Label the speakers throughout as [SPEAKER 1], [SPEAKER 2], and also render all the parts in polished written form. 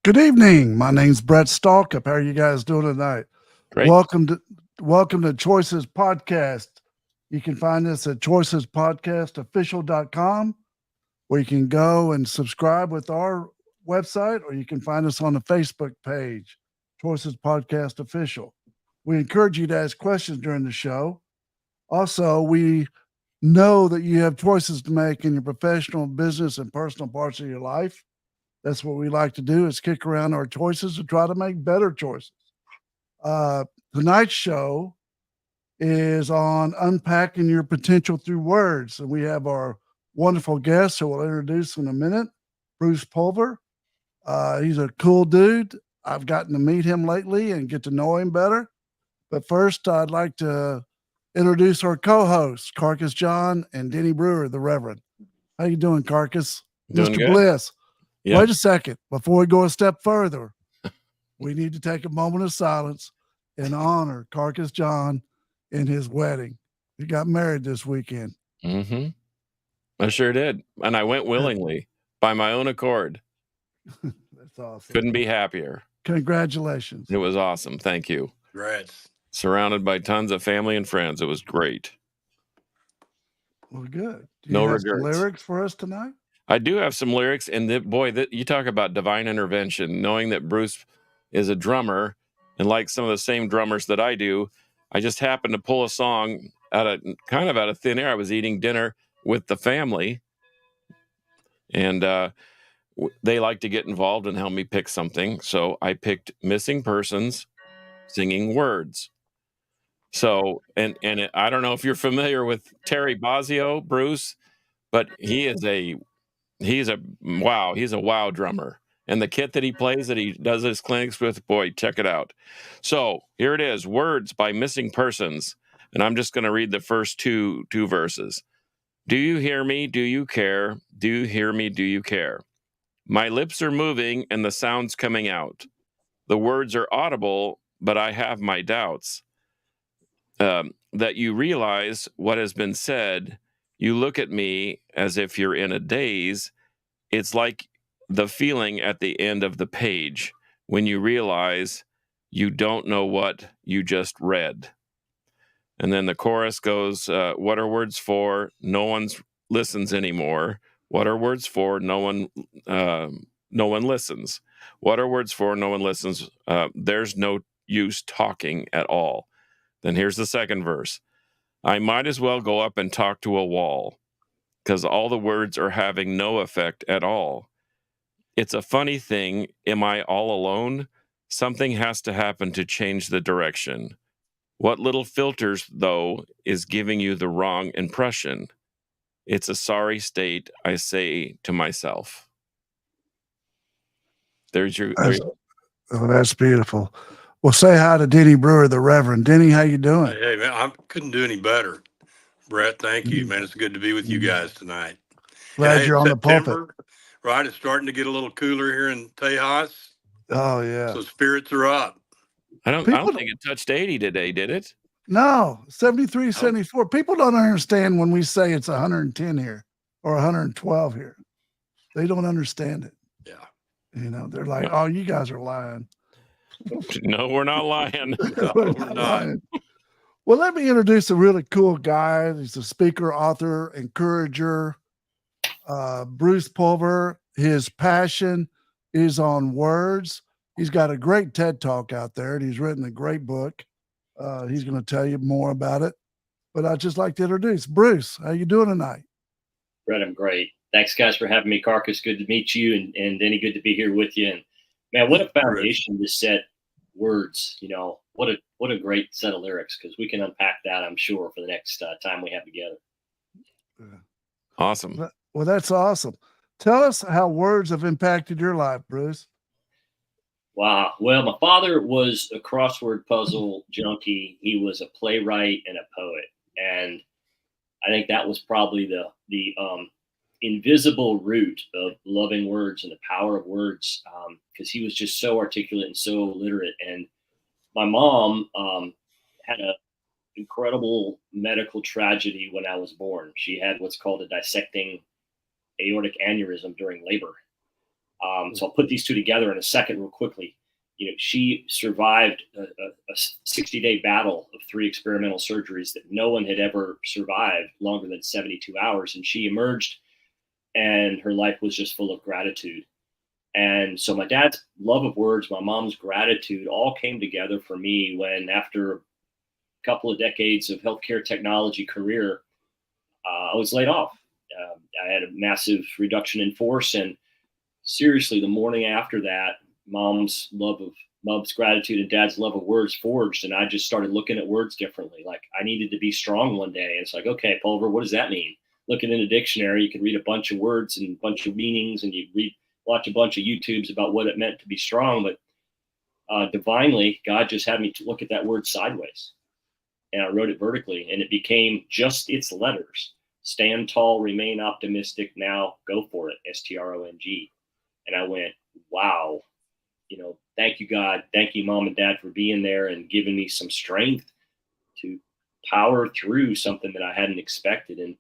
[SPEAKER 1] Good evening. My name's Brett Stalkup. How are you guys doing tonight?
[SPEAKER 2] Great.
[SPEAKER 1] Welcome to Choices Podcast. You can find us at choicespodcastofficial.com, where you can go and subscribe with our website, or you can find us on the Facebook page, Choices Podcast Official. We encourage you to ask questions during the show. Also, we know that you have choices to make in your professional, business, and personal parts of your life. That's what we like to do, is kick around our choices and try to make better choices. Tonight's show is on unpacking your potential through words. And we have our wonderful guest who we'll introduce in a minute, Bruce Pulver. He's a cool dude. I've gotten to meet him lately and get to know him better. But first, I'd like to introduce our co-hosts, Carcass John and Denny Brewer, the Reverend. How you doing, Carcass?
[SPEAKER 2] Doing
[SPEAKER 1] Mr.
[SPEAKER 2] good.
[SPEAKER 1] Bliss.
[SPEAKER 2] Yeah.
[SPEAKER 1] Wait a second. Before we go a step further, we need to take a moment of silence and honor Carcass John in his wedding. He got married this weekend.
[SPEAKER 2] Mm-hmm. I sure did. And I went willingly by my own accord.
[SPEAKER 1] That's awesome.
[SPEAKER 2] Couldn't be happier.
[SPEAKER 1] Congratulations.
[SPEAKER 2] It was awesome. Thank you.
[SPEAKER 3] Congrats.
[SPEAKER 2] Surrounded by tons of family and friends. It was great.
[SPEAKER 1] Well, good. Do you
[SPEAKER 2] No
[SPEAKER 1] have some
[SPEAKER 2] regrets.
[SPEAKER 1] lyrics for us tonight?
[SPEAKER 2] I do have some lyrics, and you talk about divine intervention. Knowing that Bruce is a drummer and like some of the same drummers that I do, I just happened to pull a song out of thin air. I was eating dinner with the family, and they like to get involved and help me pick something. So I picked Missing Persons, Singing Words. So, I don't know if you're familiar with Terry Bozzio, Bruce, but he's a wow drummer. And the kit that he plays, that he does his clinics with, boy, check it out. So here it is, Words by Missing Persons. And I'm just going to read the first two verses. Do you hear me? Do you care? Do you hear me? Do you care? My lips are moving and the sound's coming out. The words are audible, but I have my doubts. That you realize what has been said. You look at me as if you're in a daze. It's like the feeling at the end of the page when you realize you don't know what you just read. And then the chorus goes, what are words for? No one listens anymore. What are words for? No one listens. What are words for? No one listens. There's no use talking at all. Then here's the second verse. I might as well go up and talk to a wall, because all the words are having no effect at all. It's a funny thing. Am I all alone? Something has to happen to change the direction. What little filters, though, is giving you the wrong impression? It's a sorry state, I say to myself. There's your...
[SPEAKER 1] That's beautiful. Well, say hi to Denny Brewer, the Reverend. Denny, how you doing?
[SPEAKER 3] Hey, man, I couldn't do any better. Brett, thank you, man. It's good to be with you guys tonight.
[SPEAKER 1] Glad you're on the pulpit.
[SPEAKER 3] Right, it's starting to get a little cooler here in Tejas.
[SPEAKER 1] Oh, yeah.
[SPEAKER 3] So spirits are up.
[SPEAKER 2] I don't think it touched 80 today, did it?
[SPEAKER 1] No, 73, 74. People don't understand when we say it's 110 here or 112 here. They don't understand it.
[SPEAKER 3] Yeah.
[SPEAKER 1] You know, they're like, oh, you guys are lying.
[SPEAKER 2] No, we're not lying.
[SPEAKER 3] No, we're not.
[SPEAKER 1] Lying. Well, let me introduce a really cool guy. He's a speaker, author, encourager, Bruce Pulver. His passion is on words. He's got a great TED Talk out there, and he's written a great book. He's going to tell you more about it. But I'd just like to introduce Bruce. How you doing tonight?
[SPEAKER 4] Brett, I'm great. Thanks, guys, for having me. Carcass, good to meet you, and Denny, good to be here with you. And man, what a foundation to set words. You know, what a great set of lyrics, because we can unpack that, I'm sure, for the next time we have together.
[SPEAKER 2] Awesome.
[SPEAKER 1] Well, that's awesome. Tell us how words have impacted your life, Bruce.
[SPEAKER 4] Wow. Well, my father was a crossword puzzle junkie. He was a playwright and a poet. And I think that was probably the invisible root of loving words and the power of words, because he was just so articulate and so literate. And my mom had an incredible medical tragedy when I was born. She had what's called a dissecting aortic aneurysm during labor. So I'll put these two together in a second real quickly. She survived a 60-day battle of 3 experimental surgeries that no one had ever survived longer than 72 hours. And she emerged, and her life was just full of gratitude. And so my dad's love of words, my mom's gratitude all came together for me when, after a couple of decades of healthcare technology career, I was laid off. I had a massive reduction in force, and seriously, the morning after that, mom's gratitude and dad's love of words forged, and I just started looking at words differently. Like, I needed to be strong one day. And it's like, okay, Pulver, what does that mean? Looking in a dictionary, you can read a bunch of words and a bunch of meanings, and watch a bunch of YouTubes about what it meant to be strong. But divinely, God just had me to look at that word sideways, and I wrote it vertically, and it became just its letters. Stand tall, remain optimistic, now go for it, STRONG. And I went, wow, thank you, God. Thank you, Mom and Dad, for being there and giving me some strength to power through something that I hadn't expected. And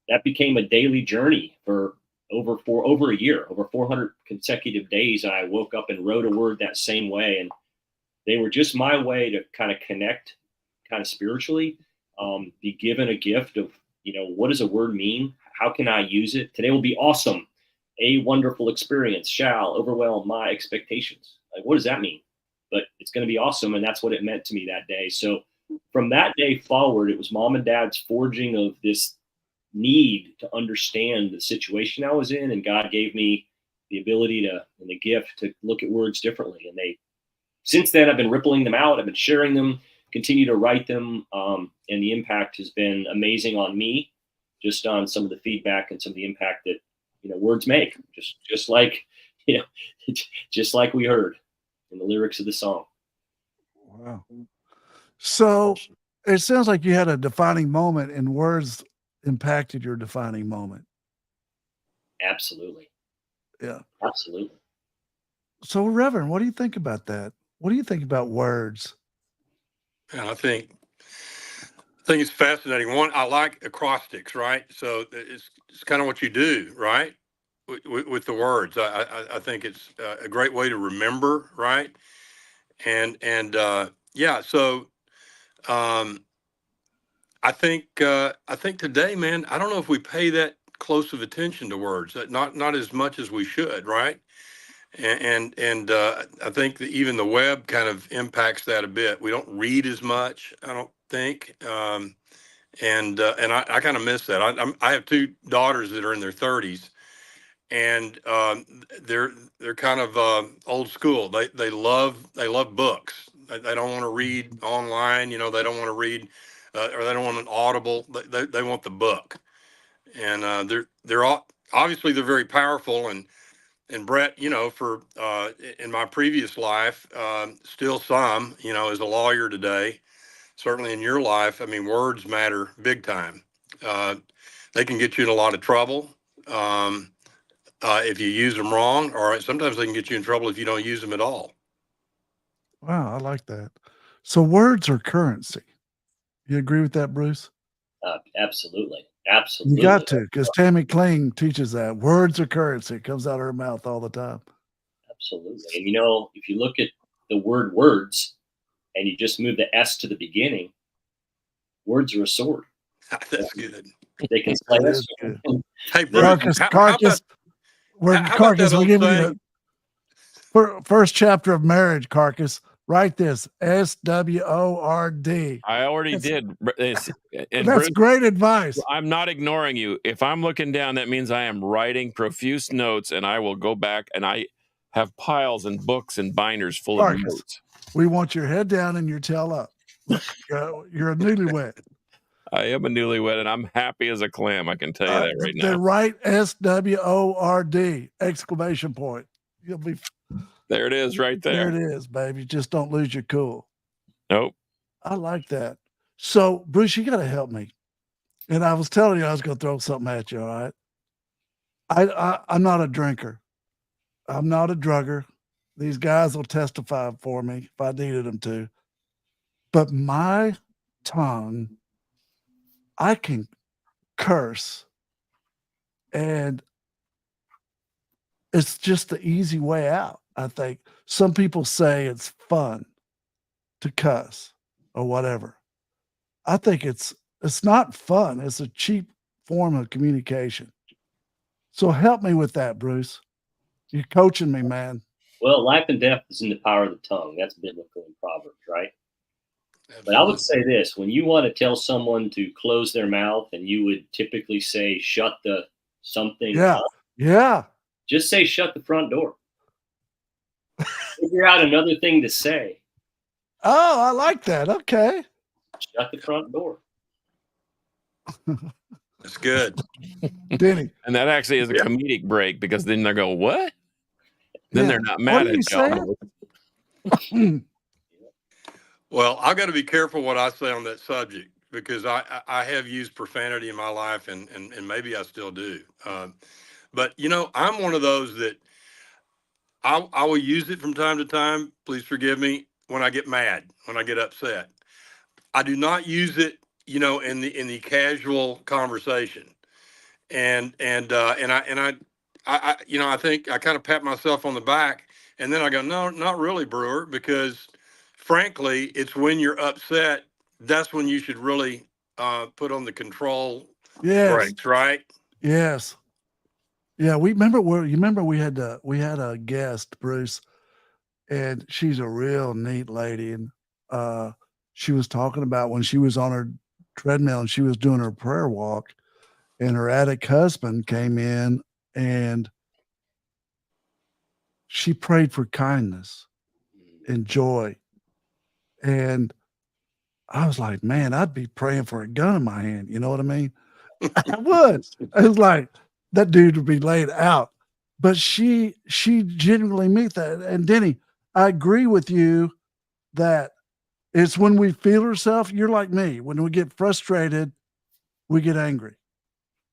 [SPEAKER 4] that became a daily journey for over a year, over 400 consecutive days. I woke up and wrote a word that same way. And they were just my way to kind of connect kind of spiritually, be given a gift of, what does a word mean? How can I use it? Today will be awesome. A wonderful experience shall overwhelm my expectations. Like, what does that mean? But it's going to be awesome. And that's what it meant to me that day. So from that day forward, it was Mom and Dad's forging of this need to understand the situation I was in. And God gave me the ability and the gift to look at words differently. And since then, I've been rippling them out. I've been sharing them, continue to write them. And the impact has been amazing on me, just on some of the feedback and some of the impact that, words make, just like we heard in the lyrics of the song.
[SPEAKER 1] Wow. So it sounds like you had a defining moment, and words impacted your defining moment.
[SPEAKER 4] Absolutely.
[SPEAKER 1] Yeah.
[SPEAKER 4] Absolutely.
[SPEAKER 1] So, Reverend, what do you think about that? What do you think about words?
[SPEAKER 3] And I think it's fascinating. One, I like acrostics, right? So it's kind of what you do, right? With the words, I think it's a great way to remember, right? And yeah, so I think today, man, I don't know if we pay that close of attention to words, not as much as we should, right? And I think that even the web kind of impacts that a bit. We don't read as much, I don't think. And I kind of miss that. I have 2 daughters that are in their 30s, and they're kind of old school. They love books. They don't want to read online. They don't want to read, or they don't want an Audible. They want the book, and they're all, obviously they're very powerful. And Brett, for in my previous life, still some, as a lawyer today. Certainly in your life, I mean, words matter big time. They can get you in a lot of trouble if you use them wrong, or sometimes they can get you in trouble if you don't use them at all.
[SPEAKER 1] Wow, I like that. So words are currency. You agree with that, Bruce?
[SPEAKER 4] Absolutely. Absolutely.
[SPEAKER 1] You got to, because Tammy Kling teaches that. Words are currency. It comes out of her mouth all the time.
[SPEAKER 4] Absolutely. And if you look at the word words and you just move the S to the beginning, words are a sword.
[SPEAKER 3] That's good.
[SPEAKER 4] They can slay us.
[SPEAKER 3] Hey, Bruce,
[SPEAKER 1] Carcass, we'll give you the first chapter of marriage, Carcass. Write this, SWORD.
[SPEAKER 2] I already did.
[SPEAKER 1] That's
[SPEAKER 2] Bruce,
[SPEAKER 1] great advice.
[SPEAKER 2] I'm not ignoring you. If I'm looking down, that means I am writing profuse notes, and I will go back, and I have piles and books and binders full of notes.
[SPEAKER 1] We want your head down and your tail up. You're a newlywed.
[SPEAKER 2] I am a newlywed, and I'm happy as a clam. I can tell you that right now.
[SPEAKER 1] Then write SWORD, exclamation point. You'll be.
[SPEAKER 2] There it is, right there.
[SPEAKER 1] There it is, baby. Just don't lose your cool.
[SPEAKER 2] Nope.
[SPEAKER 1] I like that. So, Bruce, you got to help me. And I was telling you I was going to throw something at you, all right? I'm not a drinker. I'm not a drugger. These guys will testify for me if I needed them to. But my tongue, I can curse. And it's just the easy way out. I think some people say it's fun to cuss or whatever. I think it's not fun. It's a cheap form of communication. So help me with that, Bruce. You're coaching me, man.
[SPEAKER 4] Well, life and death is in the power of the tongue. That's biblical in Proverbs, right? But I would say this: when you want to tell someone to close their mouth, and you would typically say, "Shut the something,"
[SPEAKER 1] Yeah.
[SPEAKER 4] up,
[SPEAKER 1] Yeah.
[SPEAKER 4] just say, "Shut the front door." Figure out another thing to say.
[SPEAKER 1] Oh, I like that. Okay.
[SPEAKER 4] Shut the front door.
[SPEAKER 3] That's good.
[SPEAKER 1] Denny.
[SPEAKER 2] And that actually is a comedic break, because then they go, what? Then
[SPEAKER 1] Yeah.
[SPEAKER 2] they're not
[SPEAKER 1] What
[SPEAKER 2] mad
[SPEAKER 1] are you
[SPEAKER 2] at y'all.
[SPEAKER 1] saying?
[SPEAKER 3] Well, I've got to be careful what I say on that subject, because I have used profanity in my life, and maybe I still do. But, you know, I'm one of those that I will use it from time to time. Please forgive me, when I get mad, when I get upset. I do not use it, you know, in the casual conversation. And I you know, I think I kind of pat myself on the back, and then I go, no, not really, Brewer, because frankly, it's when you're upset, that's when you should really put on the control
[SPEAKER 1] Yes.
[SPEAKER 3] brakes, right?
[SPEAKER 1] Yes. Yeah. You remember we had a guest, Bruce, and she's a real neat lady. And she was talking about when she was on her treadmill and she was doing her prayer walk, and her addict husband came in and she prayed for kindness and joy. And I was like, man, I'd be praying for a gun in my hand. You know what I mean? I would. I was like, that dude would be laid out. But she genuinely meant that. And Denny, I agree with you that it's when we feel ourselves. You're like me. When we get frustrated, we get angry.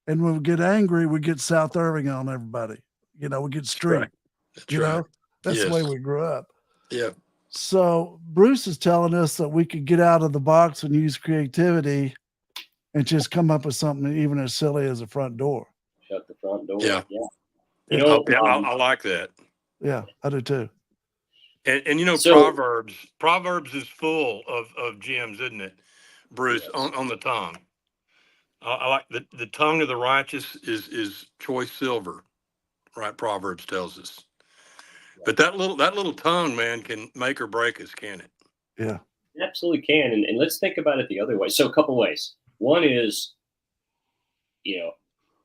[SPEAKER 1] And when we get angry, we get South Irving on everybody. You know, we get street.
[SPEAKER 3] Right. That's
[SPEAKER 1] You
[SPEAKER 3] right.
[SPEAKER 1] know, that's the way
[SPEAKER 3] Yes.
[SPEAKER 1] we grew up.
[SPEAKER 3] Yeah.
[SPEAKER 1] So Bruce is telling us that we could get out of the box and use creativity and just come up with something even as silly as a front door.
[SPEAKER 4] Shut the front door.
[SPEAKER 3] Yeah.
[SPEAKER 4] You know,
[SPEAKER 3] Yeah, I like that.
[SPEAKER 1] Yeah, I do too.
[SPEAKER 3] And you know,
[SPEAKER 4] So-
[SPEAKER 3] Proverbs is full of gems, isn't it, Bruce?
[SPEAKER 4] Yes.
[SPEAKER 3] On the tongue. I like the tongue of the righteous is choice silver, right? Proverbs tells us. But that little tongue, man, can make or break us, can it?
[SPEAKER 1] Yeah.
[SPEAKER 4] It absolutely can. And let's think about it the other way. So a couple ways. One is, you know,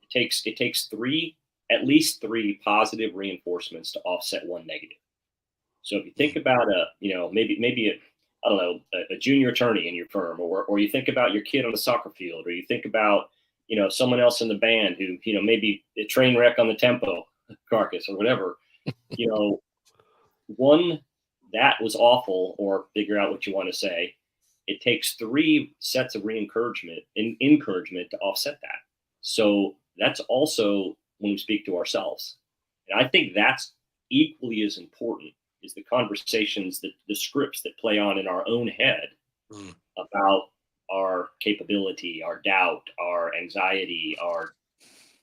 [SPEAKER 4] it takes at least three positive reinforcements to offset one negative. So if you think about maybe I don't know, a junior attorney in your firm, or you think about your kid on the soccer field, or you think about, you know, someone else in the band who, you know, maybe a train wreck on the tempo carcass or whatever, you know, one, that was awful, or figure out what you want to say. It takes three sets of encouragement to offset that. So that's also when we speak to ourselves. And I think that's equally as important is the conversations, the scripts that play on in our own head about our capability, our doubt, our anxiety, our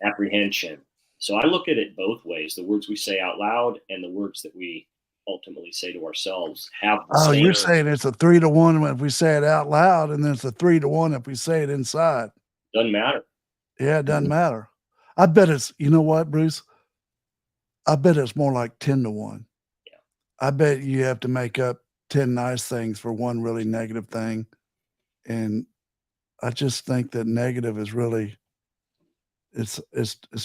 [SPEAKER 4] apprehension. So I look at it both ways: the words we say out loud and the words that we ultimately say to ourselves have the same.
[SPEAKER 1] You're saying it's a 3-to-1 if we say it out loud, and then it's a 3-to-1 if we say it inside.
[SPEAKER 4] Doesn't matter.
[SPEAKER 1] Yeah, it doesn't matter. I bet it's, you know what, Bruce? I bet it's more like 10-to-1.
[SPEAKER 4] Yeah.
[SPEAKER 1] I bet you have to make up 10 nice things for one really negative thing. And I just think that negative is really, it's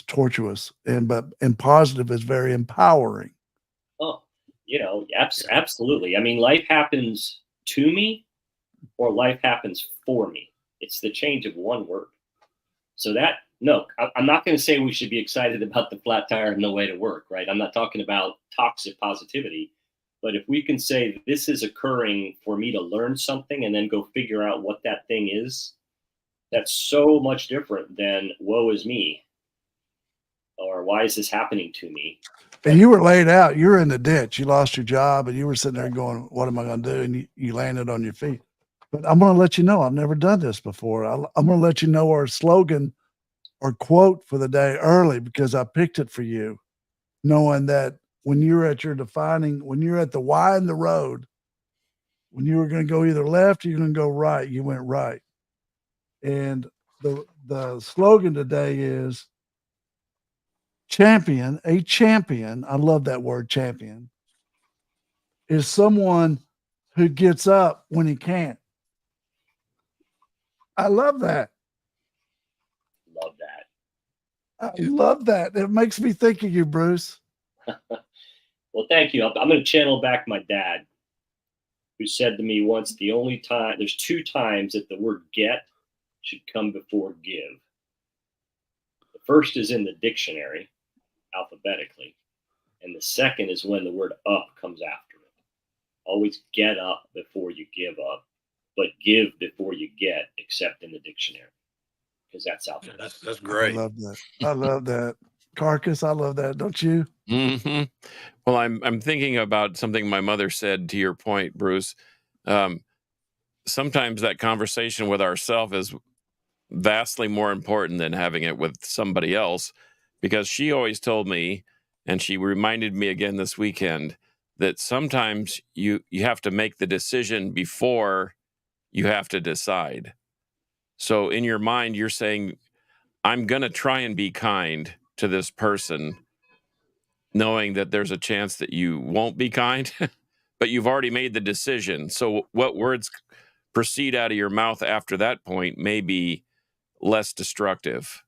[SPEAKER 1] tortuous, and positive is very empowering.
[SPEAKER 4] Oh, you know, absolutely. I mean, life happens to me or life happens for me. It's the change of one word. So I'm not going to say we should be excited about the flat tire and the way to work, right? I'm not talking about toxic positivity. But if we can say this is occurring for me to learn something and then go figure out what that thing is, that's so much different than woe is me, or why is this happening to me?
[SPEAKER 1] And you were laid out. You were in the ditch. You lost your job, and you were sitting there going, what am I going to do? And you landed on your feet. But I'm going to let you know, I've never done this before. I'm going to let you know our slogan or quote for the day early, because I picked it for you. knowing that when you're at when you're at the Y in the road, when you were going to go either left or you're going to go right, you went right. And the slogan today is champion. A champion, I love that word, champion, is someone who gets up when he can't. I love that.
[SPEAKER 4] Love that.
[SPEAKER 1] I love that. It makes me think of you, Bruce.
[SPEAKER 4] Well, thank you. I'm going to channel back my dad, who said to me once, there's 2 times that the word get should come before give. The first is in the dictionary, alphabetically, and the second is when the word up comes after it. Always get up before you give up, but give before you get, except in the dictionary, because that's alphabetical.
[SPEAKER 3] That's great.
[SPEAKER 1] I love that. I love that. Carcass, I love that. Don't you?
[SPEAKER 2] Mm-hmm. Well, I'm thinking about something my mother said to your point, Bruce. Sometimes that conversation with ourselves is vastly more important than having it with somebody else, because she always told me, and she reminded me again this weekend, that sometimes you have to make the decision before you have to decide. So in your mind, you're saying, I'm going to try and be kind to this person, knowing that there's a chance that you won't be kind, but you've already made the decision. So what words proceed out of your mouth after that point may be less destructive.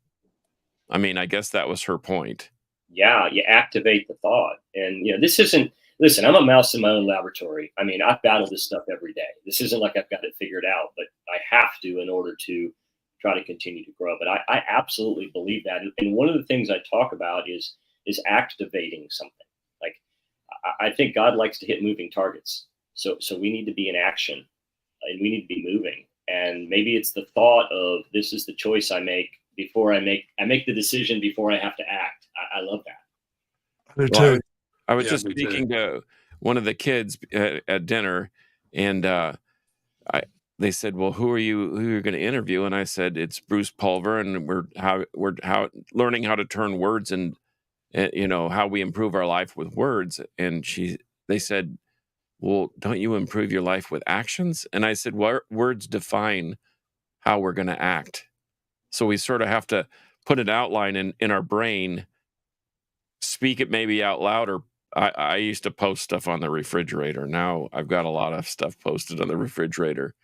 [SPEAKER 2] I mean, I guess that was her point.
[SPEAKER 4] Yeah, you activate the thought. And, this isn't, listen, I'm a mouse in my own laboratory. I mean, I battle this stuff every day. This isn't like I've got it figured out, but I have to in order to try to continue to grow. But I absolutely believe that. And one of the things I talk about is activating something. Like, I think God likes to hit moving targets. So we need to be in action, and we need to be moving. And maybe it's the thought of, this is the choice I make before I make the decision before I have to act. I love that.
[SPEAKER 1] I do too.
[SPEAKER 2] I was
[SPEAKER 3] Yeah,
[SPEAKER 2] just
[SPEAKER 3] me too.
[SPEAKER 2] speaking to one of the kids at dinner, and they said, "Well, who are you going to interview?" And I said, "It's Bruce Pulver, and we're learning how to turn words and how we improve our life with words." And they said, "Well, don't you improve your life with actions?" And I said, "Well, words define how we're going to act. So we sort of have to put an outline in our brain, speak it maybe out loud, or I used to post stuff on the refrigerator. Now I've got a lot of stuff posted on the refrigerator.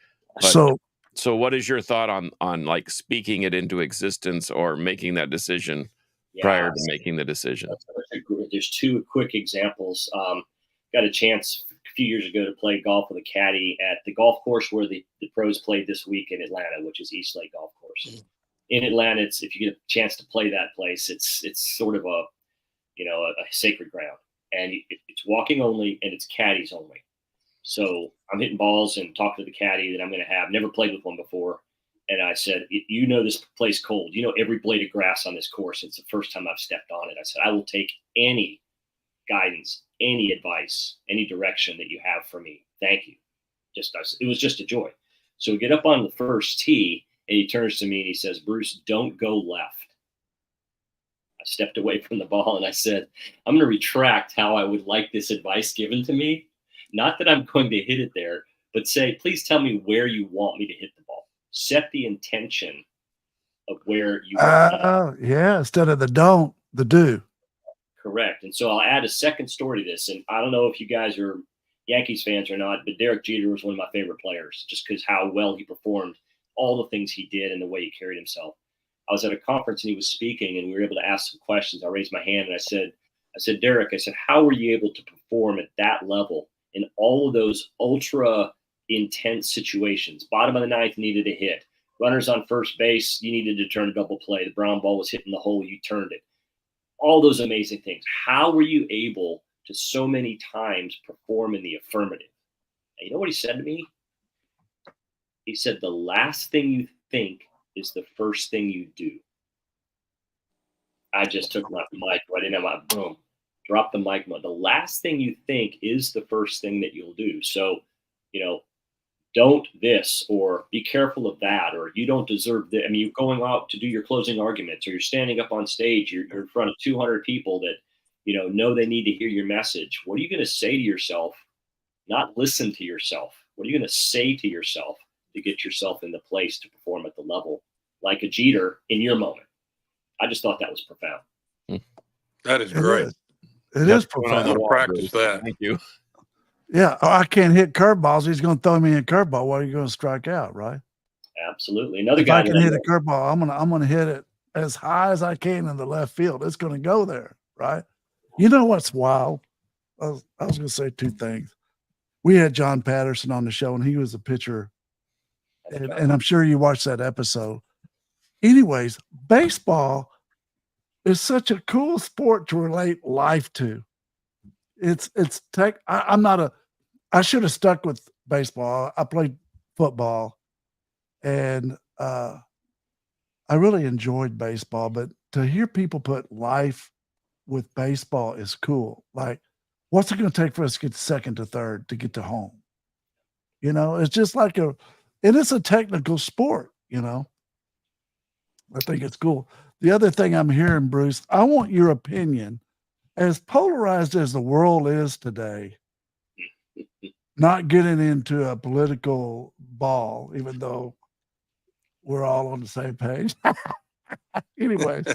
[SPEAKER 2] But so what is your thought on like speaking it into existence or making that decision prior to making the decision?
[SPEAKER 4] There's 2 quick examples. Got a chance a few years ago to play golf with a caddy at the golf course where the pros played this week in Atlanta, which is East Lake Golf Course. In Atlanta, if you get a chance to play that place, it's sort of a sacred ground, and it's walking only and it's caddies only. So I'm hitting balls and talking to the caddy that I'm going to have. Never played with one before. And I said, this place cold. Every blade of grass on this course. It's the first time I've stepped on it. I said, I will take any guidance, any advice, any direction that you have for me. Thank you. It was just a joy. So we get up on the first tee, and he turns to me and he says, Bruce, don't go left. I stepped away from the ball and I said, I'm going to retract how I would like this advice given to me. Not that I'm going to hit it there, but say, please tell me where you want me to hit the ball. Set the intention of where you want me.
[SPEAKER 1] Yeah, instead of the don't, the do.
[SPEAKER 4] Correct. And so I'll add a second story to this. And I don't know if you guys are Yankees fans or not, but Derek Jeter was one of my favorite players, just because how well he performed, all the things he did and the way he carried himself. I was at a conference and he was speaking, and we were able to ask some questions. I raised my hand and I said, Derek, how were you able to perform at that level in all of those ultra intense situations? Bottom of the ninth, needed a hit. Runners on first base, you needed to turn a double play. The brown ball was hitting the hole, you turned it. All those amazing things. How were you able to so many times perform in the affirmative? And you know what he said to me? He said, the last thing you think is the first thing you do. I just took my mic right in my boom, dropped the mic. The last thing you think is the first thing that you'll do. So, don't this, or be careful of that, or you don't deserve that. I mean, you're going out to do your closing arguments, or you're standing up on stage, you're in front of 200 people that know they need to hear your message. What are you going to say to yourself? Not listen to yourself. What are you going to say to yourself to get yourself in the place to perform at the level like a Jeter in your moment? I just thought that was profound.
[SPEAKER 3] That is
[SPEAKER 1] It
[SPEAKER 3] great.
[SPEAKER 1] is. It is
[SPEAKER 2] Put on the
[SPEAKER 1] profound.
[SPEAKER 2] wall,
[SPEAKER 3] Practice
[SPEAKER 2] Bruce.
[SPEAKER 3] that.
[SPEAKER 2] Thank you.
[SPEAKER 1] Yeah. Oh, I can't hit curveballs. He's going to throw me a curveball. What are you going to strike out, right?
[SPEAKER 4] Absolutely. Another
[SPEAKER 1] If
[SPEAKER 4] guy
[SPEAKER 1] I can
[SPEAKER 4] that
[SPEAKER 1] hit a curveball, I'm gonna hit it as high as I can in the left field. It's gonna go there, right? You know what's wild? I was gonna say two things. We had John Patterson on the show, and he was a pitcher, and I'm sure you watched that episode. Anyways, baseball is such a cool sport to relate life to. It's tech. I'm not a. I should have stuck with baseball. I played football, and I really enjoyed baseball, but to hear people put life with baseball is cool. Like, what's it going to take for us to get second to third to get to home? It's just like and it's a technical sport, I think it's cool. The other thing I'm hearing, Bruce, I want your opinion. As polarized as the world is today, not getting into a political ball, even though we're all on the same page. Anyways,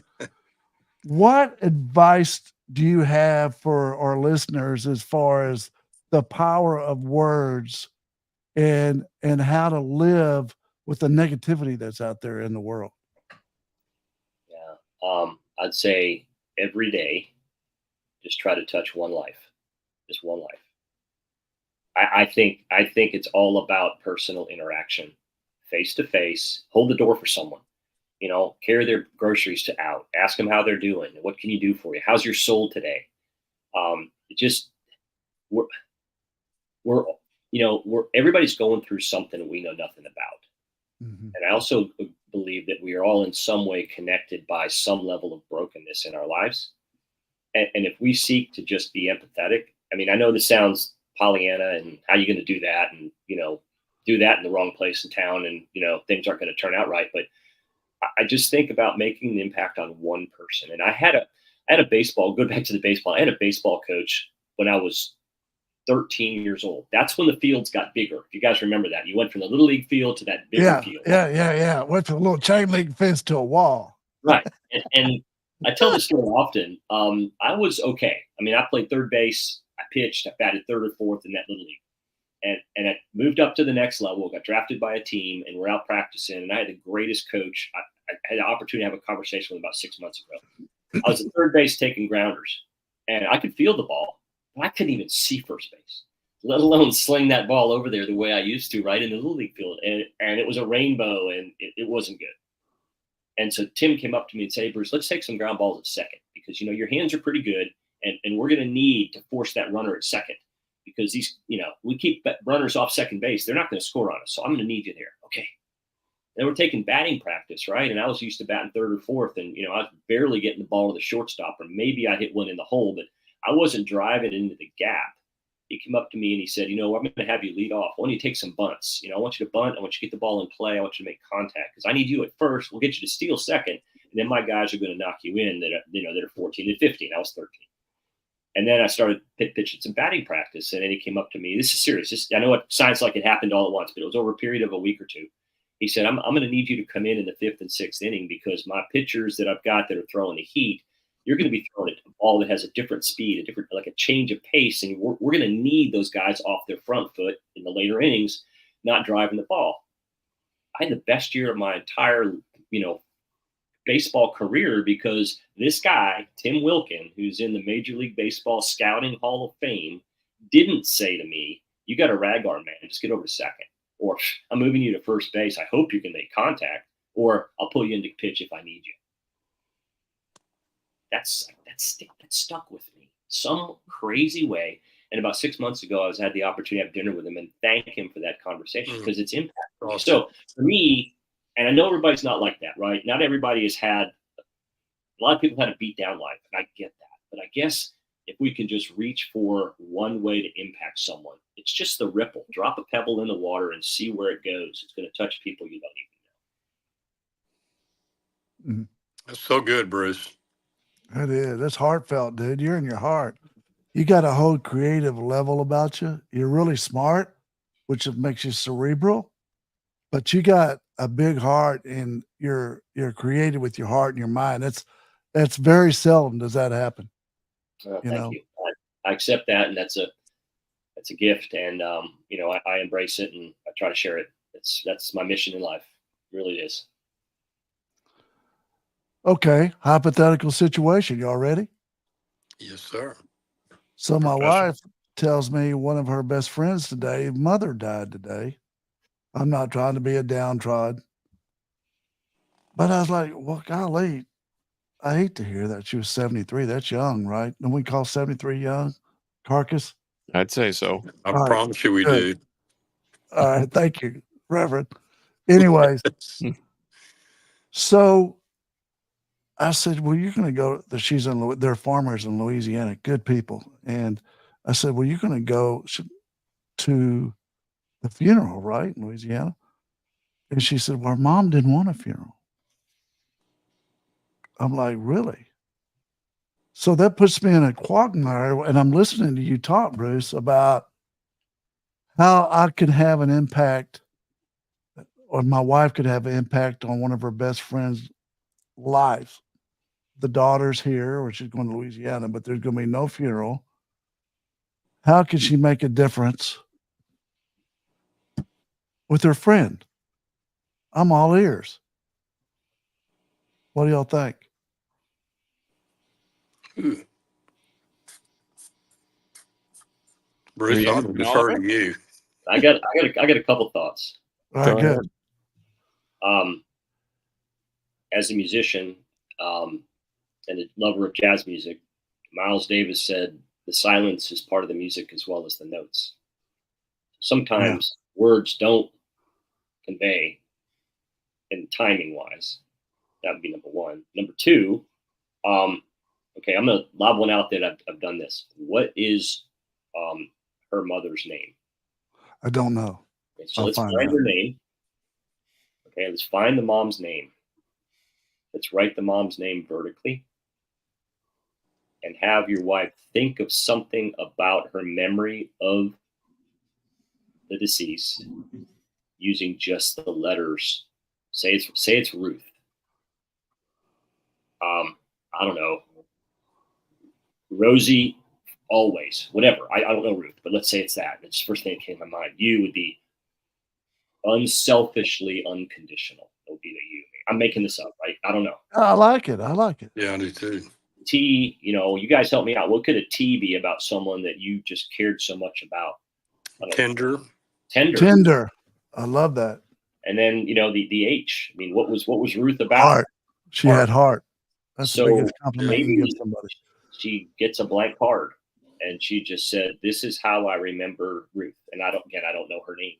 [SPEAKER 1] what advice do you have for our listeners as far as the power of words and how to live with the negativity that's out there in the world?
[SPEAKER 4] Yeah. I'd say every day, just try to touch one life, just one life. I think it's all about personal interaction, face to face. Hold the door for someone. Carry their groceries out. Ask them how they're doing. What can you do for you? How's your soul today? We're everybody's going through something we know nothing about.
[SPEAKER 1] Mm-hmm.
[SPEAKER 4] And I also believe that we are all in some way connected by some level of brokenness in our lives. And if we seek to just be empathetic, I know this sounds Pollyanna, and how are you going to do that? And, do that in the wrong place in town, and, things aren't going to turn out right. But I just think about making an impact on one person. And I had a baseball, go back to the baseball. I had a baseball coach when I was 13 years old. That's when the fields got bigger. If you guys remember that, you went from the little league field to that bigger field.
[SPEAKER 1] Yeah. Went from a little chain link fence to a wall.
[SPEAKER 4] Right. And I tell this story often. I was okay. I played third base. I pitched. I batted third or fourth in that little league. And I moved up to the next level, got drafted by a team, and we're out practicing. And I had the greatest coach. I had the opportunity to have a conversation with him about 6 months ago. I was at third base taking grounders, and I could feel the ball, but I couldn't even see first base, let alone sling that ball over there the way I used to, right in the little league field. And it was a rainbow, and it wasn't good. And so Tim came up to me and said, "Hey, Bruce, let's take some ground balls at second, because, your hands are pretty good, and we're going to need to force that runner at second. Because these, we keep runners off second base. They're not going to score on us. So I'm going to need you there." Okay. Then we're taking batting practice, right? And I was used to batting third or fourth, and, I was barely getting the ball to the shortstop, or maybe I hit one in the hole, but I wasn't driving into the gap. He came up to me and he said, "I'm going to have you lead off. Why don't you take some bunts? I want you to bunt. I want you to get the ball in play. I want you to make contact, because I need you at first. We'll get you to steal second. And then my guys are going to knock you in that are 14 and 15. I was 13. And then I started pitching some batting practice, and then he came up to me. This is serious. I know it sounds like it happened all at once, but it was over a period of a week or two. He said, I'm going to need you to come in the fifth and sixth inning, because my pitchers that I've got that are throwing the heat, you're going to be throwing a ball that has a different speed, like a change of pace. And we're going to need those guys off their front foot in the later innings, not driving the ball." I had the best year of my entire, baseball career, because this guy, Tim Wilkin, who's in the Major League Baseball Scouting Hall of Fame, didn't say to me, "You got a rag arm, man, just get over to second," or "I'm moving you to first base. I hope you can make contact," or "I'll pull you into pitch if I need you." That stuck with me some crazy way. And about 6 months ago, I had the opportunity to have dinner with him and thank him for that conversation, because it's impacted me. So for me, and I know everybody's not like that, right? Not everybody has had, a lot of people had a beat down life, and I get that. But I guess if we can just reach for one way to impact someone, it's just the ripple. Drop a pebble in the water and see where it goes. It's going to touch people you don't even know.
[SPEAKER 3] That's so good, Bruce.
[SPEAKER 1] It is. That's heartfelt, dude. You're in your heart. You got a whole creative level about you. You're really smart, which makes you cerebral, but you got a big heart and you're creative with your heart and your mind. That's very seldom does that happen.
[SPEAKER 4] Thank you. I accept that, and that's a gift, and I embrace it and I try to share it. That's my mission in life. It really is.
[SPEAKER 1] Okay, hypothetical situation. Y'all ready?
[SPEAKER 3] Yes, sir.
[SPEAKER 1] So my
[SPEAKER 3] Professor.
[SPEAKER 1] wife tells me one of her best friends today, mother died today. I'm not trying to be a downtrodden, but I was like, well, golly, I hate to hear that she was 73. That's young, right? Don't we call 73 young? Carcass?
[SPEAKER 2] I'd say so.
[SPEAKER 3] I
[SPEAKER 1] All right,
[SPEAKER 3] promise you we
[SPEAKER 1] good.
[SPEAKER 3] do.
[SPEAKER 1] All right, thank you, Reverend. Anyways, so I said, well, you're going to go, they're farmers in Louisiana, good people. And I said, well, you're going to go to the funeral, right, in Louisiana? And she said, well, her mom didn't want a funeral. I'm like, really? So that puts me in a quagmire. And I'm listening to you talk, Bruce, about how I could have an impact, or my wife could have an impact on one of her best friends' lives. The daughter's here, or she's going to Louisiana, but there's going to be no funeral. How can she make a difference with her friend? I'm all ears. What do y'all think?
[SPEAKER 3] Ooh. Bruce,
[SPEAKER 2] Yeah,
[SPEAKER 3] I'll defer to you.
[SPEAKER 4] I got a couple thoughts.
[SPEAKER 1] All right,
[SPEAKER 2] Go
[SPEAKER 1] good.
[SPEAKER 2] ahead.
[SPEAKER 4] As a musician and a lover of jazz music, Miles Davis said the silence is part of the music as well as the notes. Sometimes words don't convey, and timing wise, that would be number one. Number two, okay, I'm gonna lob one out that I've done this. What is her mother's name?
[SPEAKER 1] I don't know.
[SPEAKER 4] Okay, so
[SPEAKER 1] I'll
[SPEAKER 4] let's
[SPEAKER 1] find
[SPEAKER 4] find
[SPEAKER 1] out.
[SPEAKER 4] her name. Okay, let's find the mom's name. Let's write the mom's name vertically and have your wife think of something about her memory of the deceased using just the letters. Say it's Ruth. I don't know. Rosie always, whatever. I don't know Ruth, but let's say it's that. It's the first thing that came to my mind. You would be unselfishly unconditional. It would be the you. I'm making this up, right? I don't know.
[SPEAKER 1] I like it. I like it.
[SPEAKER 3] Yeah, I do too.
[SPEAKER 4] T, you guys help me out. What could a T be about someone that you just cared so much about?
[SPEAKER 3] Tender.
[SPEAKER 1] Tender. I love that.
[SPEAKER 4] And then the H. I mean, what was Ruth about?
[SPEAKER 1] Heart. She had heart. That's the
[SPEAKER 4] So
[SPEAKER 1] biggest compliment you can
[SPEAKER 4] maybe
[SPEAKER 1] give somebody.
[SPEAKER 4] she gets a blank card and she just said, "This is how I remember Ruth." And I don't know her name,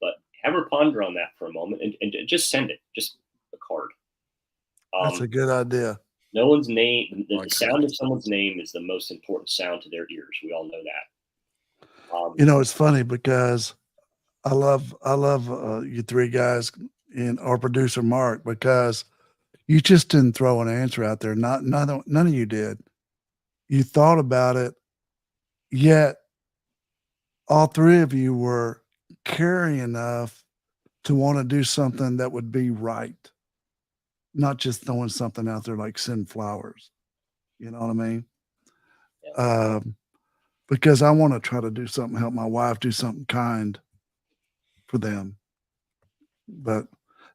[SPEAKER 4] but have her ponder on that for a moment and just send it, just a card.
[SPEAKER 1] That's a good idea.
[SPEAKER 4] No one's name, the
[SPEAKER 3] Okay.
[SPEAKER 4] sound of someone's name is the most important sound to their ears. We all know that.
[SPEAKER 1] It's funny because I love you three guys and our producer Mark, because you just didn't throw an answer out there. None of you did. You thought about it, yet all three of you were caring enough to want to do something that would be right, not just throwing something out there like send flowers. You know what I mean?
[SPEAKER 4] Yeah.
[SPEAKER 1] Because I want to try to do something, help my wife do something kind for them. But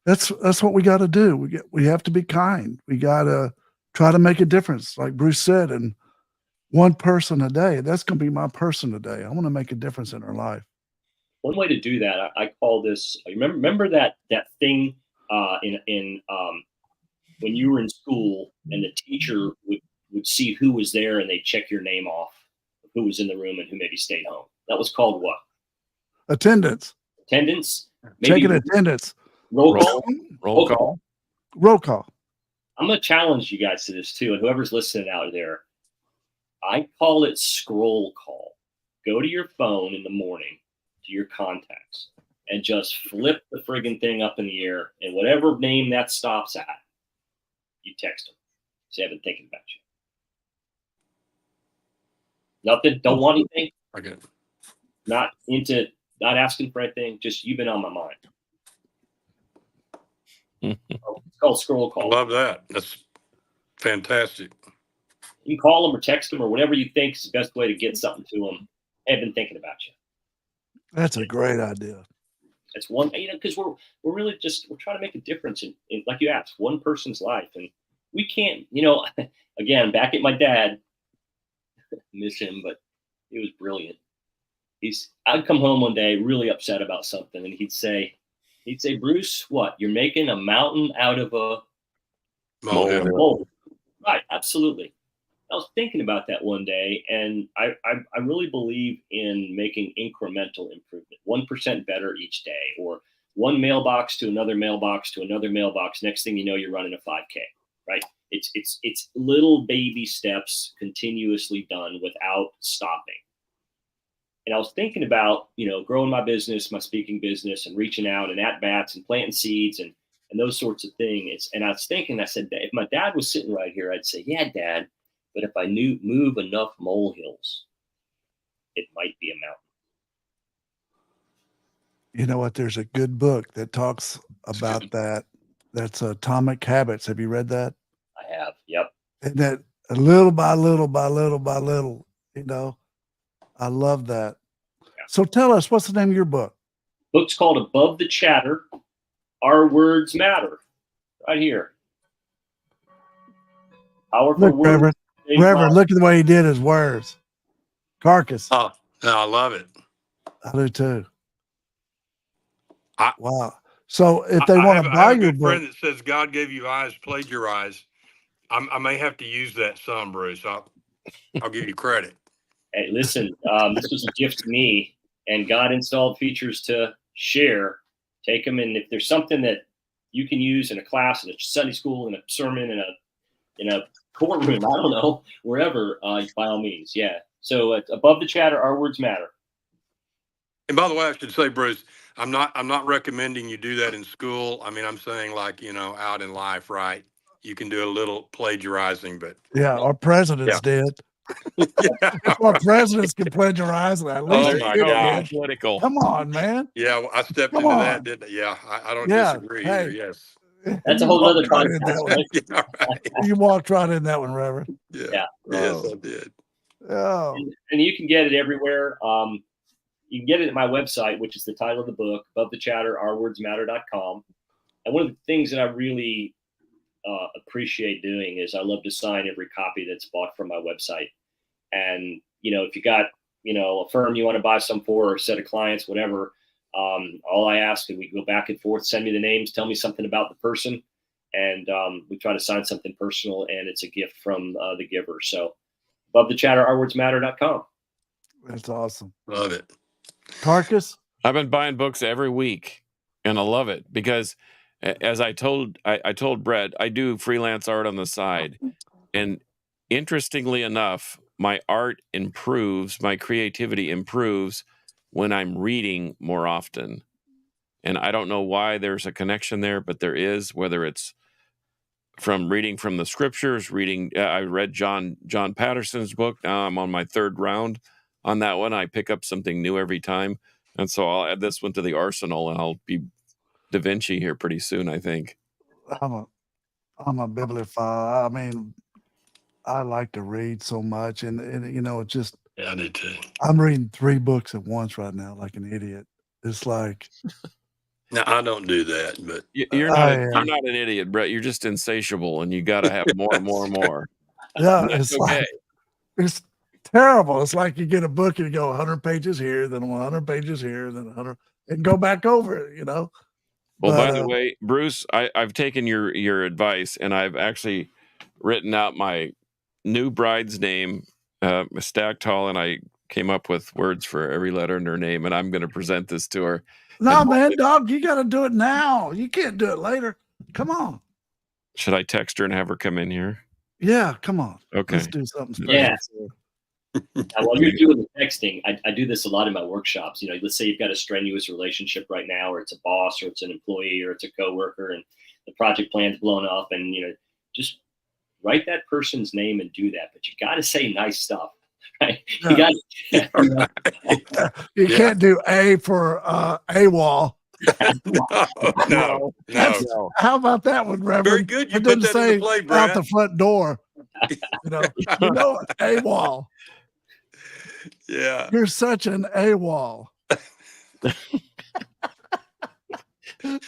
[SPEAKER 1] that's what we got to do. We have to be kind. We got to try to make a difference, like Bruce said, and one person a day. That's going to be my person today. I want to make a difference in her life.
[SPEAKER 4] One way to do that, I call this. Remember that thing in when you were in school and the teacher would see who was there and they check your name off, who was in the room and who maybe stayed home. That was called what?
[SPEAKER 1] Attendance.
[SPEAKER 4] Attendance.
[SPEAKER 1] Taking attendance.
[SPEAKER 4] Roll call.
[SPEAKER 2] Roll call.
[SPEAKER 1] Roll call.
[SPEAKER 4] I'm going to challenge you guys to this too, and whoever's listening out there. I call it scroll call. Go to your phone in the morning to your contacts and just flip the friggin' thing up in the air, and whatever name that stops at, you text them. Say, I've been thinking about you. Nothing. Don't want anything.
[SPEAKER 3] Okay.
[SPEAKER 4] Not asking for anything. Just you've been on my mind. It's called scroll
[SPEAKER 3] I
[SPEAKER 4] call.
[SPEAKER 3] love that. That's fantastic.
[SPEAKER 4] You can call them or text them or whatever you think is the best way to get something to them. I've been thinking about you.
[SPEAKER 1] That's a great idea.
[SPEAKER 4] That's one, because we're really we're trying to make a difference in, like you asked, one person's life. And we can't, again, back at my dad, miss him, but he was brilliant. I'd come home one day really upset about something, and he'd say, Bruce, what? You're making a mountain out of a molehill. Right, absolutely. I was thinking about that one day, and I really believe in making incremental improvement, 1% better each day, or one mailbox to another mailbox to another mailbox. Next thing you know, you're running a 5K, right? It's little baby steps continuously done without stopping. And I was thinking about, growing my business, my speaking business, and reaching out and at bats and planting seeds and those sorts of things. And I was thinking, I said, if my dad was sitting right here, I'd say, yeah, Dad, but if I move enough molehills, it might be a mountain.
[SPEAKER 1] You know what? There's a good book that talks about that. That's Atomic Habits. Have you read that?
[SPEAKER 4] I have. Yep.
[SPEAKER 1] And that little by little by little by little, I love that. Yeah. So tell us, what's the name of your book?
[SPEAKER 4] Book's called Above the Chatter, Our Words Matter. Right here. Powerful words.
[SPEAKER 1] Reverend, look at the way he did his words. Carcass.
[SPEAKER 3] Oh, I love it.
[SPEAKER 1] I do too. Wow. So if they want to buy
[SPEAKER 3] your book, I have a
[SPEAKER 1] your
[SPEAKER 3] good
[SPEAKER 1] book,
[SPEAKER 3] friend that says God gave you eyes, plagiarize. I may have to use that some, Bruce. I'll give you credit.
[SPEAKER 4] Hey, listen, this was a gift to me, and God installed features to share. Take them, and if there's something that you can use in a class, in a Sunday school, in a sermon, in a courtroom, I don't know, wherever, by all means, yeah. So Above the Chatter, Our Words Matter.
[SPEAKER 3] And by the way, I should say, Bruce, I'm not recommending you do that in school. I mean, I'm saying out in life, right? You can do a little plagiarizing, but
[SPEAKER 1] yeah, our presidents did. Our presidents can plagiarize. At least
[SPEAKER 2] oh my God, political.
[SPEAKER 1] Come on, man.
[SPEAKER 3] Yeah, well, I stepped into that, didn't I? Yeah, I don't disagree either. Yes.
[SPEAKER 4] That's a whole other podcast.
[SPEAKER 3] Yeah, right.
[SPEAKER 1] You walked right in that one, Reverend.
[SPEAKER 3] Yeah. Yes, I did.
[SPEAKER 1] Oh.
[SPEAKER 4] And you can get it everywhere. You can get it at my website, which is the title of the book, Above the Chatter, OurWordsMatter.com. And one of the things that I really appreciate doing is I love to sign every copy that's bought from my website. And, if you got, a firm you want to buy some for, or a set of clients, whatever, all I ask, and we go back and forth, send me the names, tell me something about the person. And we try to sign something personal, and it's a gift from the giver. So Above the Chatter, OurWordsMatter.com.
[SPEAKER 1] That's awesome.
[SPEAKER 3] Love it.
[SPEAKER 1] Carcass?
[SPEAKER 2] I've been buying books every week, and I love it because, as I told Brett, I do freelance art on the side. And interestingly enough, my art improves, my creativity improves when I'm reading more often. And I don't know why there's a connection there, but there is, whether it's from reading from the scriptures, I read John Patterson's book. Now I'm on my third round on that one. I pick up something new every time. And so I'll add this one to the arsenal, and I'll be Da Vinci here pretty soon, I think.
[SPEAKER 1] I'm a bibliophile. I mean, I like to read so much, and it's just.
[SPEAKER 3] Yeah, I do too.
[SPEAKER 1] I'm reading 3 books at once right now, like an idiot. It's like.
[SPEAKER 3] No, I don't do that, but
[SPEAKER 2] you're not an idiot, Brett. You're just insatiable, and you got to have more and more and more.
[SPEAKER 1] Yeah, it's okay. It's terrible. It's like you get a book and you go 100 pages here, then 100 pages here, then 100, and go back over it,
[SPEAKER 2] Well, by the way, Bruce, I've taken your advice, and I've actually written out my new bride's name, stacked tall, and I came up with words for every letter in her name, and I'm going to present this to her.
[SPEAKER 1] No, man, dog, you got to do it now. You can't do it later. Come on.
[SPEAKER 2] Should I text her and have her come in here?
[SPEAKER 1] Yeah, come on.
[SPEAKER 2] Okay.
[SPEAKER 1] Let's do something special.
[SPEAKER 4] Yeah. Now, while you're doing the texting, I do this a lot in my workshops. Let's say you've got a strenuous relationship right now, or it's a boss, or it's an employee, or it's a coworker, and the project plan's blown up, and just write that person's name and do that, but you got to say nice stuff, right?
[SPEAKER 1] Yeah.
[SPEAKER 4] You got
[SPEAKER 1] You
[SPEAKER 3] Yeah.
[SPEAKER 1] can't do A for AWOL.
[SPEAKER 3] No.
[SPEAKER 1] That's-
[SPEAKER 2] No.
[SPEAKER 1] How about that one, Reverend?
[SPEAKER 3] Very good. You
[SPEAKER 1] It
[SPEAKER 3] put
[SPEAKER 1] didn't
[SPEAKER 3] that into
[SPEAKER 1] say
[SPEAKER 3] play,
[SPEAKER 1] out
[SPEAKER 3] Brad.
[SPEAKER 1] the front door. You know AWOL.
[SPEAKER 3] Yeah.
[SPEAKER 1] You're such an AWOL.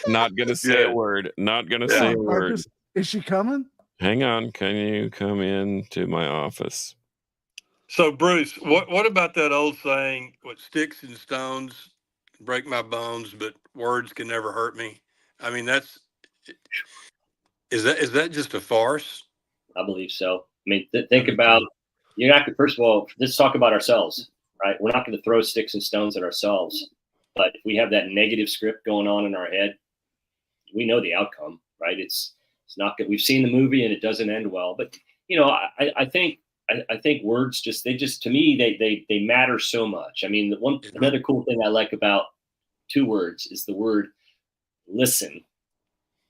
[SPEAKER 2] Not gonna say a
[SPEAKER 3] Good.
[SPEAKER 2] word. Not gonna
[SPEAKER 3] Yeah.
[SPEAKER 2] say a word.
[SPEAKER 1] Marcus, is she coming?
[SPEAKER 2] Hang on. Can you come in to my office?
[SPEAKER 3] So Bruce, what about that old saying, what sticks and stones break my bones, but words can never hurt me? I mean, is that just a farce?
[SPEAKER 4] I believe so. I mean, think about, you're not, first of all, let's talk about ourselves, right? We're not going to throw sticks and stones at ourselves. But if we have that negative script going on in our head, we know the outcome, right? It's not good. We've seen the movie and it doesn't end well. But, I think words to me, they matter so much. I mean, another cool thing I like about 2 words is the word listen.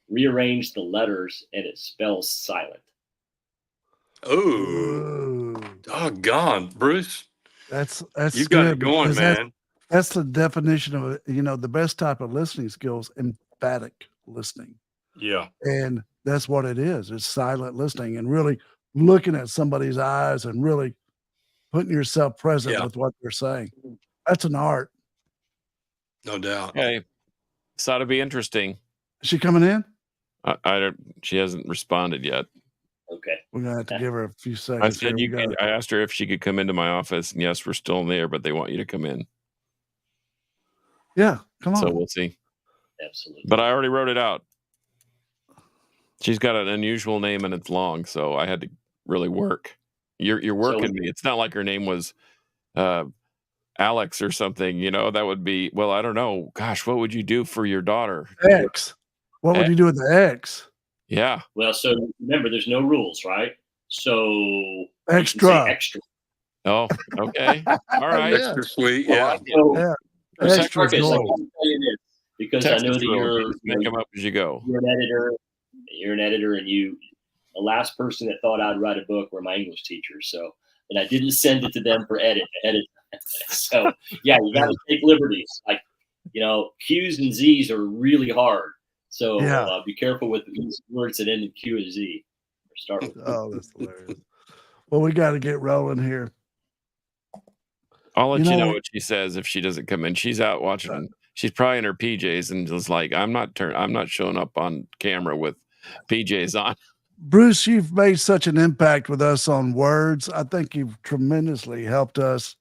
[SPEAKER 4] Rearrange the letters and it spells silent.
[SPEAKER 3] Oh,
[SPEAKER 1] Ooh,
[SPEAKER 3] doggone, Bruce.
[SPEAKER 1] that's
[SPEAKER 3] You've got
[SPEAKER 1] good
[SPEAKER 3] it going,
[SPEAKER 1] because
[SPEAKER 3] man.
[SPEAKER 1] that's the definition of the best type of listening skills, emphatic listening.
[SPEAKER 3] Yeah.
[SPEAKER 1] And that's what it is. It's silent listening and really looking at somebody's eyes and really putting yourself present
[SPEAKER 3] Yeah.
[SPEAKER 1] with what they're saying. That's an art.
[SPEAKER 3] No doubt.
[SPEAKER 2] Okay. This ought to be interesting.
[SPEAKER 1] Is she coming in?
[SPEAKER 2] I don't. She hasn't responded yet.
[SPEAKER 4] Okay.
[SPEAKER 1] We're gonna have to give her a few seconds.
[SPEAKER 2] I said
[SPEAKER 1] here.
[SPEAKER 2] I asked her if she could come into my office, and yes, we're still in there, but they want you to come in.
[SPEAKER 1] Yeah, come on.
[SPEAKER 2] So we'll see.
[SPEAKER 4] Absolutely.
[SPEAKER 2] But I already wrote it out. She's got an unusual name and it's long, so I had to really work. You're working me. It's not like her name was Alex or something. That would be, well, I don't know. Gosh, what would you do for your daughter?
[SPEAKER 1] X. What would you do with the X?
[SPEAKER 2] Yeah.
[SPEAKER 4] Well, so remember, there's no rules, right? So you can say
[SPEAKER 1] Extra.
[SPEAKER 4] extra.
[SPEAKER 2] Oh, okay. All right.
[SPEAKER 1] Yeah.
[SPEAKER 3] Extra sweet.
[SPEAKER 2] I
[SPEAKER 3] Yeah.
[SPEAKER 2] like it.
[SPEAKER 1] Yeah.
[SPEAKER 2] Text
[SPEAKER 1] Extra
[SPEAKER 4] Marcus, I
[SPEAKER 1] gold.
[SPEAKER 4] can tell you this, because I
[SPEAKER 2] Text
[SPEAKER 4] know
[SPEAKER 2] us
[SPEAKER 4] that
[SPEAKER 2] rules. Make them up as you go.
[SPEAKER 4] you're an editor. You're an editor, and the last person that thought I'd write a book were my English teachers. So, and I didn't send it to them for edit. So, yeah, you got to take liberties. Like, Q's and Z's are really hard. So be careful with these words that end in Q and Z. Or start with.
[SPEAKER 1] Oh, that's hilarious. Well, we got to get rolling here.
[SPEAKER 2] I'll let you know what she says if she doesn't come in. She's out watching. She's probably in her PJs and just like, I'm not showing up on camera with PJs on.
[SPEAKER 1] Bruce, you've made such an impact with us on words. I think you've tremendously helped us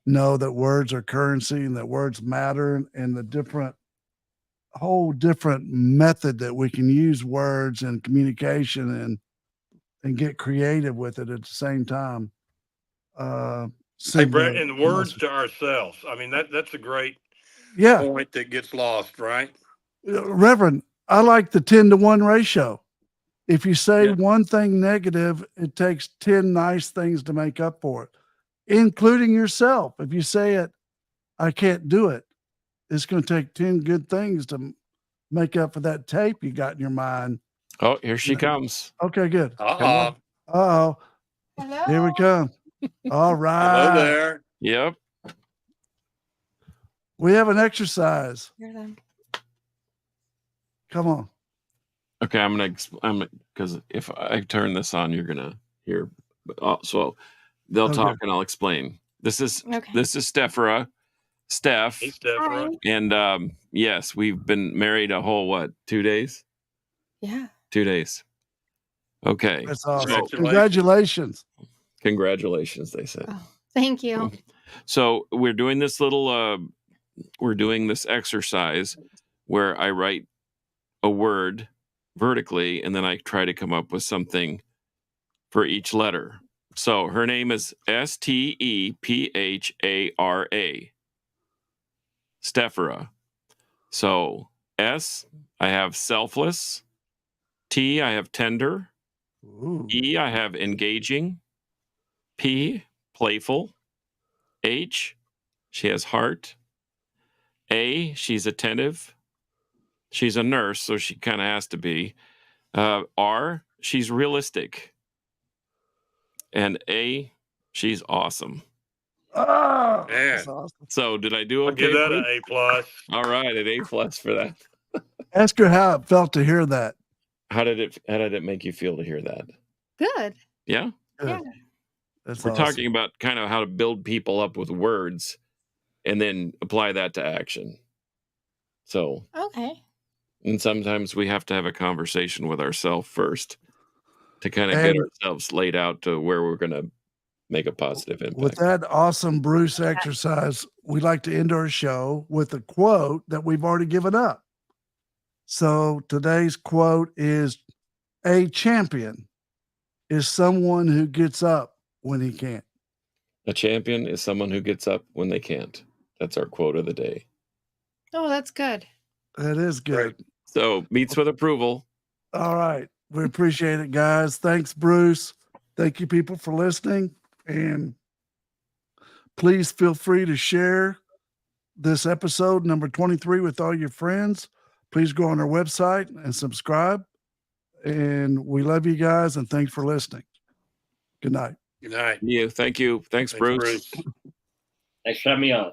[SPEAKER 1] know that words are currency and that words matter, and the whole different method that we can use words and communication and get creative with it at the same time.
[SPEAKER 3] Hey, Brett, and words to ourselves. I mean, that's a great point that gets lost, right?
[SPEAKER 1] Reverend, I like the 10-to-1 ratio. If you say one thing negative, it takes 10 nice things to make up for it, including yourself. If you say it, I can't do it, it's going to take 10 good things to make up for that tape you got in your mind.
[SPEAKER 2] Oh, here she comes.
[SPEAKER 1] Okay, good.
[SPEAKER 3] Uh-oh.
[SPEAKER 1] Uh-oh.
[SPEAKER 5] Hello.
[SPEAKER 1] Here we come. All right.
[SPEAKER 3] Hello there.
[SPEAKER 2] Yep.
[SPEAKER 1] We have an exercise.
[SPEAKER 5] Hear them.
[SPEAKER 1] Come on.
[SPEAKER 2] Okay, I'm because if I turn this on, you're gonna hear. So they'll talk and I'll explain. This is Stephra. Steph.
[SPEAKER 3] Hey, Stephra.
[SPEAKER 2] And yes, we've been married a whole 2 days?
[SPEAKER 5] Yeah.
[SPEAKER 2] 2 days. Okay.
[SPEAKER 1] That's awesome.
[SPEAKER 3] So,
[SPEAKER 1] Congratulations.
[SPEAKER 2] Congratulations, they said.
[SPEAKER 5] Oh, thank you.
[SPEAKER 2] So we're doing this this exercise where I write a word vertically and then I try to come up with something for each letter. So her name is Stephara. Stephara. So S, I have selfless. T, I have tender.
[SPEAKER 1] Ooh.
[SPEAKER 2] E, I have engaging. P, playful. H, she has heart. A, she's attentive. She's a nurse, so she kind of has to be. R, she's realistic. And A, she's awesome.
[SPEAKER 1] Oh,
[SPEAKER 3] Man.
[SPEAKER 1] that's awesome.
[SPEAKER 2] So did I do
[SPEAKER 3] I'll
[SPEAKER 2] okay?
[SPEAKER 3] give that
[SPEAKER 2] Bruce?
[SPEAKER 3] an A plus.
[SPEAKER 2] All right, an A+ for that.
[SPEAKER 1] Ask her how it felt to hear that.
[SPEAKER 2] How did it make you feel to hear that?
[SPEAKER 5] Good.
[SPEAKER 2] Yeah?
[SPEAKER 1] Good.
[SPEAKER 5] Yeah.
[SPEAKER 1] That's
[SPEAKER 2] We're
[SPEAKER 1] awesome.
[SPEAKER 2] talking about kind of how to build people up with words and then apply that to action. So,
[SPEAKER 5] Okay.
[SPEAKER 2] and sometimes we have to have a conversation with ourselves first to kind of get
[SPEAKER 1] And
[SPEAKER 2] ourselves laid out to where we're going to make a positive impact.
[SPEAKER 1] with that awesome Bruce exercise, we like to end our show with a quote that we've already given up. So today's quote is, a champion is someone who gets up when he can't.
[SPEAKER 2] A champion is someone who gets up when they can't. That's our quote of the day.
[SPEAKER 5] Oh, that's good.
[SPEAKER 1] That is good.
[SPEAKER 3] Great.
[SPEAKER 2] So, meets with approval.
[SPEAKER 1] All right. We appreciate it, guys. Thanks, Bruce. Thank you, people, for listening. And please feel free to share this episode, number 23, with all your friends. Please go on our website and subscribe. And we love you guys. And thanks for listening. Good night.
[SPEAKER 3] Good night.
[SPEAKER 2] Yeah, thank you. Thanks,
[SPEAKER 3] Thanks,
[SPEAKER 2] Bruce.
[SPEAKER 3] Bruce.
[SPEAKER 4] Thanks for having me on.